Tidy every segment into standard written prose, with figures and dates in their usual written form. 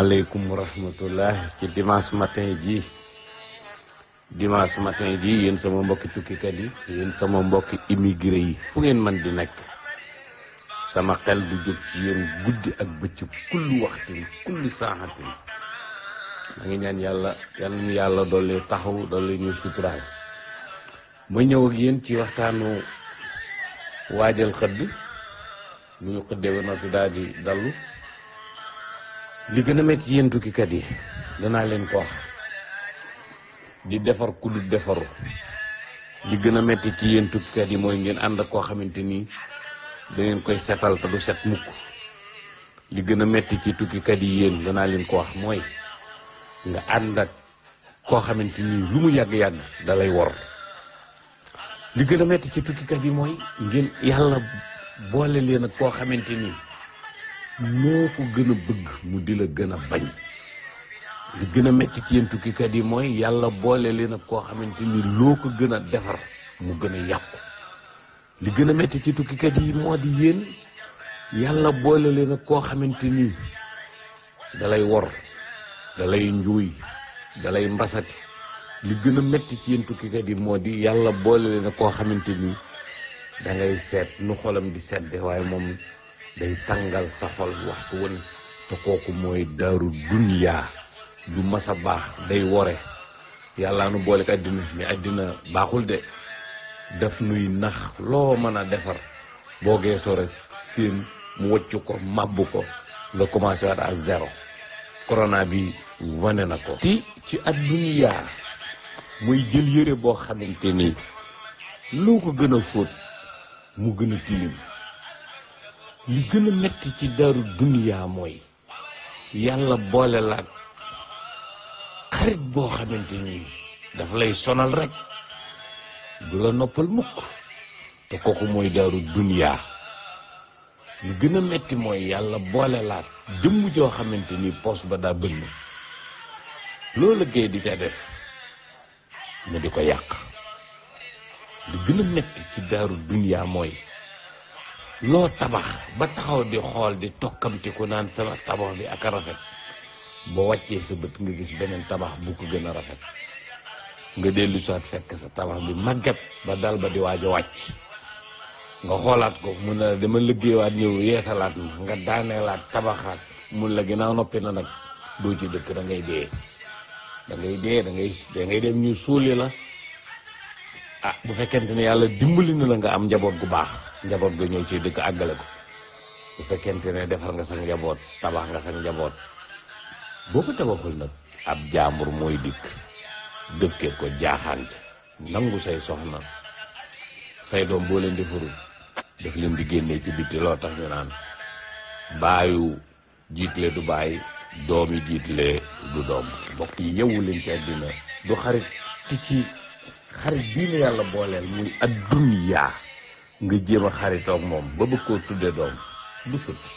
aleykum wa rahmatullah ci dimanche matin ji yéen sama mbokki tukkikat yi yéen sama mbokki immigré yi fu ngeen man di nekk sama xel du jóg ci yéen guddi ak bëccëg kullu waxtin kullu saaxatin ma ngi ñaan yàlla ñu yàlla dolli taxaw dolli ñu suturaal ma ñëw ak yéen ci waxtaanu waajal xëdd bu ñu xëddee ba noppi daal di dallu li gën a métti ci yéen tukkikat yi danaa leen ko wax di defar ku du defaru li gën a métti ci yéen tukkikat yi mooy ngeen ànd ak koo xamante ni da ngeen koy setal te du set mukk li gën a métti ci tukkikat yi yéen danaa leen ko wax mooy nga ànd ak koo xamante ni lu mu yàgg-yàgg da lay wor li gën a métti ci tukkikat yi mooy ngeen yàlla boole leen ak koo xamante ni moo ko gën a bëgg mu di la gën a bañ li gën a metti ci yéen tukkikat yi mooy yàlla boole leen ak koo xamante ni loo ko gën a defar mu gën a yàqu li gën a metti ci tukkikat yi moo di yéen yàlla boole leen ak koo xamante ni dalay wor dalay njuuy dalay mbasati li gën a metti ci yéen tukkikat yi moo di yàlla boole leen ak koo xamante ni da ngay seet nu xolam di sedde waaye moom day tàngal sa xol waxtu woon te kooku mooy daaru duniyaa du masa baax day wore yàlla nu boole ko àddina mais àddina baaxul de daf nuy nax loo mën a defar boo geesoo rek seen mu wëcc ko màbb ko nga commencé waat à zéro corona bi wane na ko ci àdduniyaa muy jël yére boo xamante ni loo ko gën a fóot mu gën a tilim li gën a metti ci daaru duniyaa mooy yàlla boole la xarit boo xamante ni dafa lay sonal rek du la noppal mukk te kooku mooy daaru duniyaa li gën a metti mooy yàlla boole la jëmm joo xamante ni poos ba daa bënn loolu géey di ca def mu di ko yàq li gën a metti ci daaru duniyaa mooy loo tabax ba taxaw di xool di tokkamti ku naan sama tabax bi ak a rafet boo wàccee sa bët nga gis beneen tabax bu ko gën a rafet nga dellu soit fekk sa tabax bi màggat ba dal ba di waaj a wàcc nga xoolaat ko mun na dama liggéeyaat ñëw yeesalaat ma nga daaneelaat tabaxaat mun la ginnaaw noppi na nag doo ci dëkk da ngay dee da ngay dem ñu suuli la bu fekkente ne yàlla dimbali na la nga am njaboot gu baax njaboot ga ñëw ci dëkk àggale ko bu fekkente ne defar nga sa njaboot tabax nga sa njaboot boo ko tabaxul nag ab jaambur mooy dikk dëkkee ko jaaxaante nangu say soxna say doom boo leen defarul daf leen di génnee ci bitti loo tax ñu naan baayu jiitle du baay doomi jiitle du doom mbokk yi yeewu leen ci àddina du xarit ci xarit bii nu yàlla booleel muy adduniyaa nga jéem a xaritoog moom ba bëgg koo tuddee doom du sotti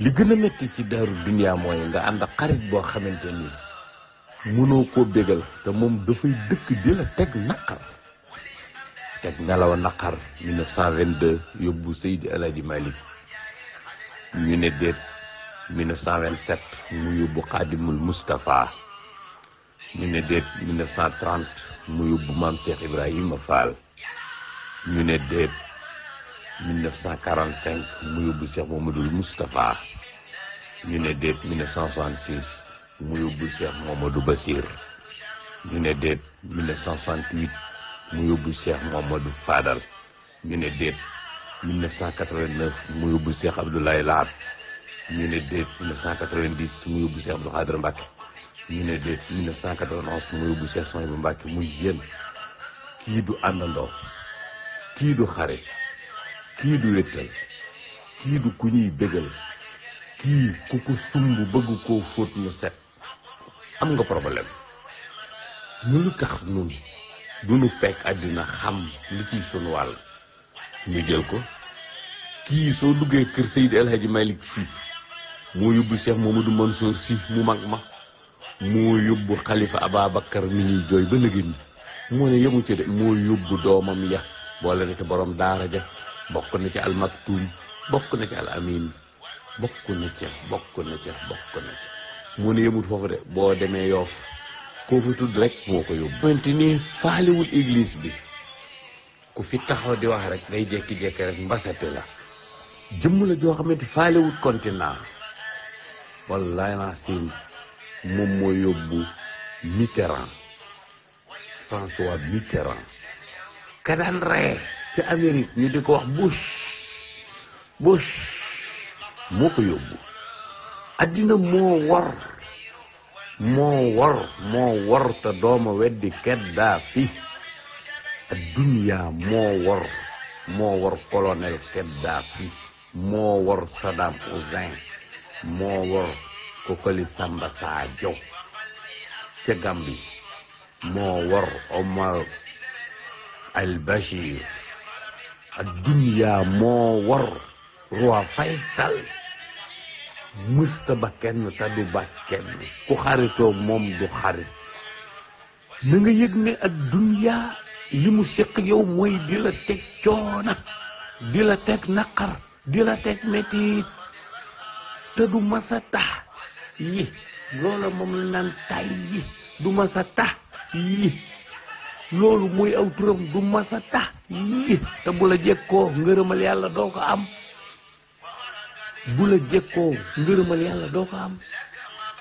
li gën a metti ci daaru duniyaa mooy nga ànd ak xarit boo xamante ni mënoo koo bégal te moom dafay dëkk di la teg naqar teg nelaw naqar 1922 yóbbu Seydi El Hadji Malick ñu ne déet 1927 mu yóbbu Xaadimul Moustapha ñu ne déet 1930 mu yóbbu maam Cheikh Ibrahima Fall ñu ne déet 1945 mu yóbbu Cheikh Mamadou Moustapha ñu ne déet 1966 mu yóbbu Cheikh Mamadou Bassir ñu ne déet 1968 mu yóbbu Cheikh Mamadou Fadal ñu ne déet 1989 mu yóbbu Cheikh Abdoulaye Lahat ñu ne déet 1990 mu yóbbu Cheikh Abdou Khadre Mbacké ñu ne déet 1991 mu yóbbu Cheikh Souhaïbou Mbacké muy yéen kii du àndandoo kii du xarit kii du wéttal kii du ku ñuy bégal kii ku ko sumb bëgg koo fóot mu set am nga problème ñu lu tax nun du nu pekk àddina xam li ciy sunu wàll ñu jël ko kii soo duggee kër Seydi El Hadji Malick Sy moo yóbbu Cheikh Mamadou Mansour Sy mu mag ma moo yóbbu Khalifa Ababacar mi ñuy jooy ba léegi ni moo ne yemu ci de moo yóbbu doomam ya boole na ci borom daara ja bokk na ci al maktum bokk na ci al amin bokk na ca mu ne yëmut foofu de boo demee Yoff koo fa tudd rek moo ko yóbbu. xamante ni faalewul église bi ku fi taxaw di wax rek day jékki-jékki rek mbasate la jëmm la joo xamante faalewul continent wallaay naa siin moom moo yóbbu Mitterrand François Mitterrand ka daan ree ci Amérique ñu di ko wax Bush moo ko yóbbu. addina moo war te dooma weddi Kadhafi adduniyaa moo war colonel Kadhafi moo war Saddam Hussein moo war Kokoli Samba Sadio ca Gambie moo war Omar al-Bashir adduniyaa moo war roi Faysal mësta ba kenn te du ba kenn ku xaritoog moom du xarit na nga yëg ne ak duniyaa li mu séq yow mooy di la teg coona di la teg naqar di la teg metit te du masa tax yi loola moom la naan tay yi du masa tax yi loolu mooy aw turam du masa tax yi te bu la jekkoo ngërëmal yàlla doo ko am bu la jekkoo ngërëmal yàlla doo ko am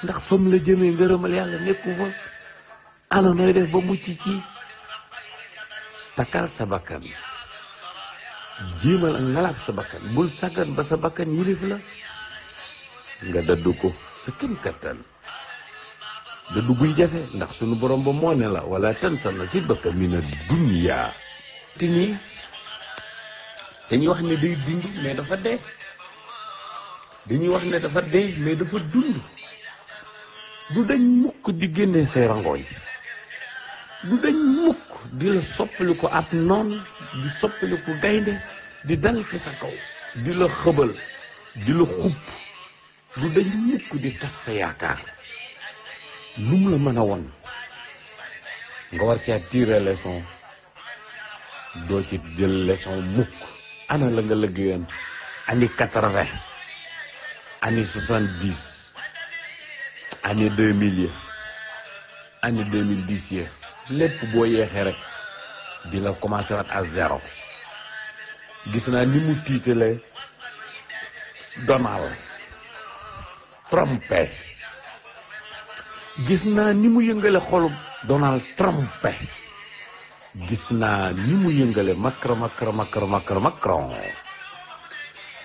ndax fam la jëmee ngërëmal yàlla nekku fa ana nooy def ba mucc ci takkal sa bakkan jéemal ak ngalaab sa bakkan bul sàggan ba sa bakkan yilif la nga daddu ko sa kem kattan daddu guy jafe ndax sunu borom ba moo ne la wala tansa nasiibaka mina dunya te nii dañuy wax ne day dund mais dafa dee dañuy wax ne dafa dee mais dafa dund du dañ mukk di génne say rangooñ du dañ mukk di la soppali ko ab noon di soppali ko gaynde di dal ci sa kaw di la xëbal di la xupp du dañ mukk di tas sa yaakaar lu mu la mën a won nga war caa tirer leçon doo ci jël leçon mukk ana la nga liggéeyoon année 80 année 70 année 2000 année 2010 lépp boo yeexee rek di la commencé waat à zéro gis naa ni mu tiitale Donald Trump gis naa ni mu yëngale xolub Donald Trump gis naa ni mu yëngale Macron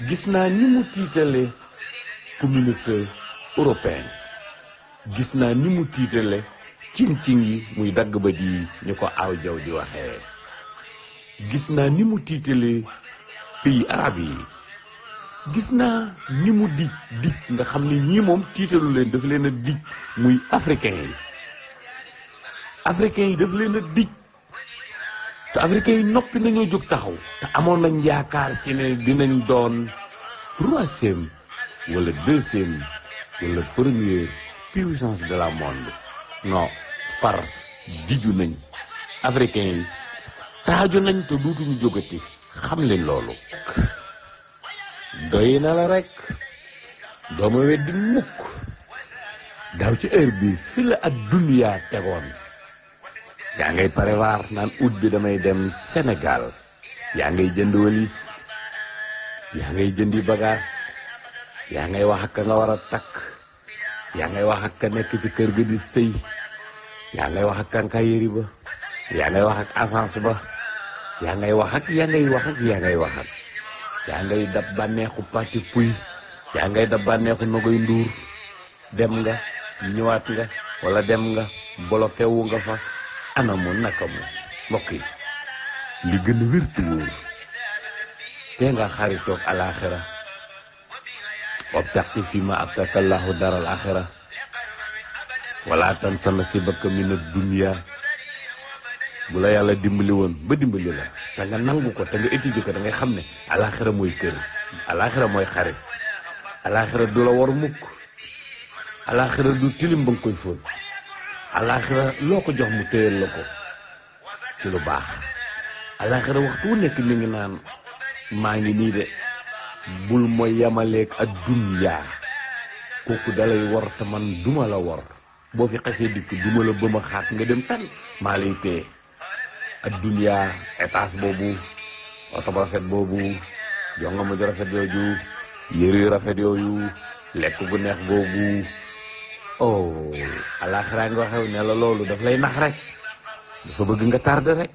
gis naa ni mu tiitale communauté européenne gis naa ni mu tiitale cing-cing yi muy dagg ba di ñu ko aw jaw di waxee gis naa ni mu tiitale pays arabe yi gis naa ni mu dig nga xam ne ñii moom tiitalu leen dafa leen a dig muy africain yi dafa leen a dig te africain yi noppi nañoo jóg taxaw te amoon nañ yaakaar ci ne dinañ doon troisième wala deuxième wala première puissance de la monde non far jiju nañ africain yi taaju nañ te duutuñu jógati xam leen loolu doy na la rek dooma weddi mukk daaw ci heure bi fi la ak duniyaa tegoon yaa ngay prévoir naan août bi damay dem Sénégal yaa ngay jënd walis yaa ngay jëndi bagage yaa ngay wax ak ka nga war a takk yaa ngay wax ak ka nekk ci kër ga di sëy yaa ngay wax ak quincaillerie ba yaa ngay wax ak agence ba yaa ngay wax ak yaa ngay dab bànneexu pàcc puy yaa ngay dab bànneexu Nogoy Nduur dem nga ñëwaat nga wala dem nga bloqué wu nga fa anamu naka mu mbokk yi li gën a wér te wóor te nga xaritoog alaxira wabtaqi fi ma ataka Allahu daral axira wala tansa nasibaka mina dunya bu la yàlla dimbali woon ba dimbali la te nga nangu ko te nga étudier ko da ngay xam ne alaxira mooy kër alaxira mooy xarit alaxira du la war mukk alaxira du tilim ba nga koy fóot alaxira loo ko jox mu téyel la ko ci lu baax alaxira waxtu wu nekk mi ngi naan maa ngi nii de bul ma yemaleeg ak dunya kooku dalay wor te man duma la wor boo fi xasee dikk duma la bëma xaat nga dem fenn maa lay téye adduniya étage boobu oto bu rafet boobu jonga ma ju rafet yooyu yëre yu rafet yooyu lekk gu neex boobu oh alaxira nga waxew ne la loolu daf lay nax rek dafa bëgg nga tardé rek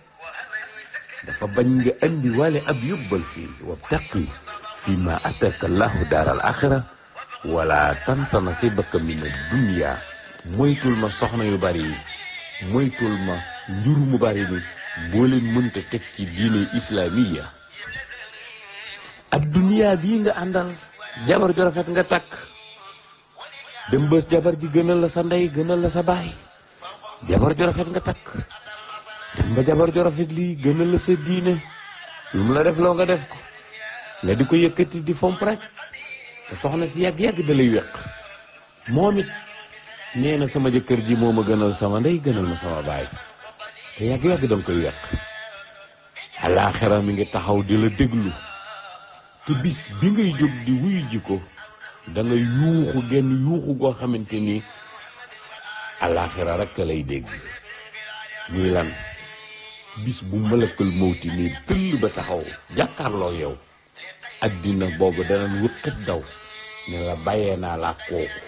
dafa bañ nga andi wale ab yóbbal fii wabtaqi fi ma ataka allahu daaral axira wala tansa nasibaka min ad-dunya moytul ma soxna yu bari yi moytul ma njur mu bari ni boo leen mënta teg ci diine islamiya ad-dunya bii nga àndal jabar ju rafet nga takk dem bés jabar ji gënal la sa ndey gënal la sa baay jabar ju rafet nga takk dem ba jabar ju rafet lii gënal la sa diine lu mu la def loo nga def ko nga di ko yëkkati di fomp rek te soxna si yàgg-yàgg da lay wéq moom it nee na sama jëkkër ji moo ma gënal sama ndey gënal ma sama baay te yàgg-yàgg da nga koy wéq alaaxira mi ngi taxaw di la déglu te bis bi ngay jóg di wuyu ji ko da nga yuuxu genn yuuxu goo xamante ni alaaxira rek lay dégg muy lan bis bu malakal mawti nii tëll ba taxaw jàkkaarloo yow addina boobu danañ wëkkat daw ne la bàyyee naa laa kooku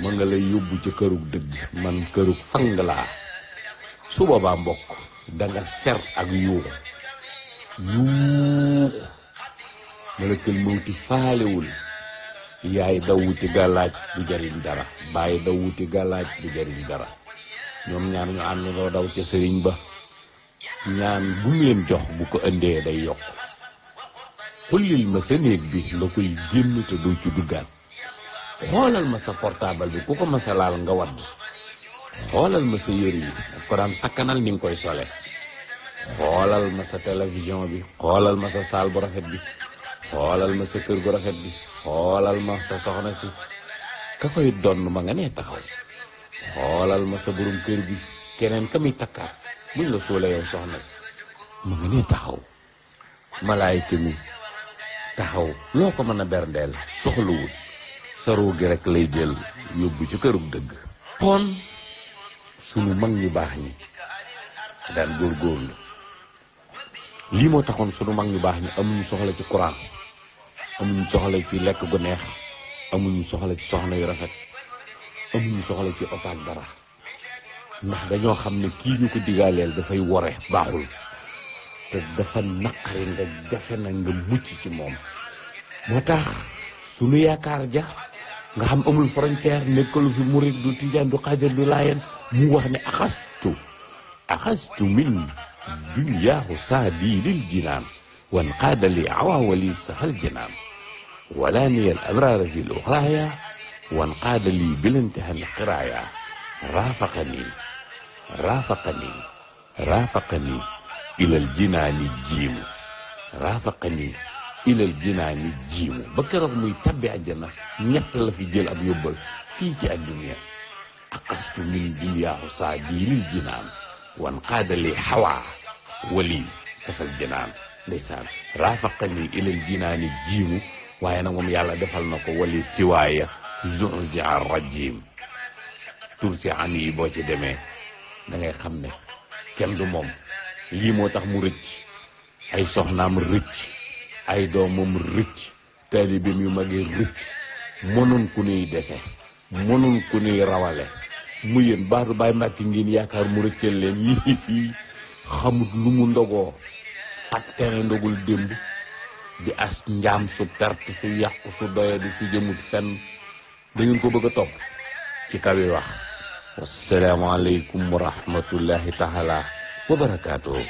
ma nga lay yóbbu ci kërug dëgg man kërug fang laa su boobaa mbokk da nga ser ak yuuxu malakal mawti faalewul yaay daw wuti gàllaaj du jariñ dara bàyyi daw wuti gàllaaj du jariñ dara ñoom ñaar ñu àndandoo daw ca sëriñ ba ñaan bu mu leen jox bu ko indee day yokk xullil ma sa néeg bi nga koy génn te doo ci duggaat xoolal ma sa portable bi ku ko ma sa laal nga wadd xoolal ma sa yëre yi daf ko daan sakkanal ni nga koy sole xoolal ma sa télévision bi xoolal ma sa saal bu rafet bi xoolal ma sa kër gu rafet bi xoolal ma sa soxna si ka koy donn ma nga nee taxaw xoolal ma sa borom kër bi keneen ka muy takkaat buñ la suulee yow soxna si ma nga nee taxaw malaayka mi taxaw loo ko mën a berndeel soxlawul sa ruu gi rek lay jël yóbbu ci kërug dëgg kon sunu mag ñu baax ñi daan góorgóorlu lii moo taxoon sunu mag ñu baax ñi amuñu soxla ci courant amuñu soxla ci lekk gu neex amuñu soxla ci soxna yu rafet amuñu soxla ci oto ak dara ndax dañoo xam ne kii ñu ko digaaleel dafay wore baaxul te dafa naqari nga jafe na nga mucc ci moom moo tax sunu yaakaar ja nga xam amul frontière nekkalu fi murid du tijaan du xaajar du laayeen mu wax ne axastu min dunyaahu saadi lil jinaan wan qaada li awaawali sahal jinaan wala niyal abraara fi l uxraaya wan qaada li bilantihan qiraaya raafaqani ilal jinaani jiimu raafaqani ilal jinaani jiimu ba keroog muy tabbi àjjana ñett la fi jël ab yóbbal fii ci àdduna aqastu min dunyaahu saadi lil jinaan wan qaadali xawaa wali safal jinaan ndeysaan raafaqani ilal jinaani jiimu waaye nag moom yàlla defal na ko wali siwaaya zu'zi'a rajim tur si an yi boo ci demee da ngay xam ne kenn du moom lii moo tax mu rëcc ay soxnaam rëcc ay doomam rëcc taalibeem yu mag yi rëcc mënoon ku nuy dese mënoon ku nuy rawale mu yéen baatu Baay Mbàkke ngeen yaakaar mu rëccal leen yii xamut lu mu ndogoo ak tere ndogul démb di as njaam su perte su yàqu su doye di su jëmut fenn da ngeen ko bëgg a topp ci kawi wax wassalaamu aleykum wa rahmatullahi taala wa barakaatuh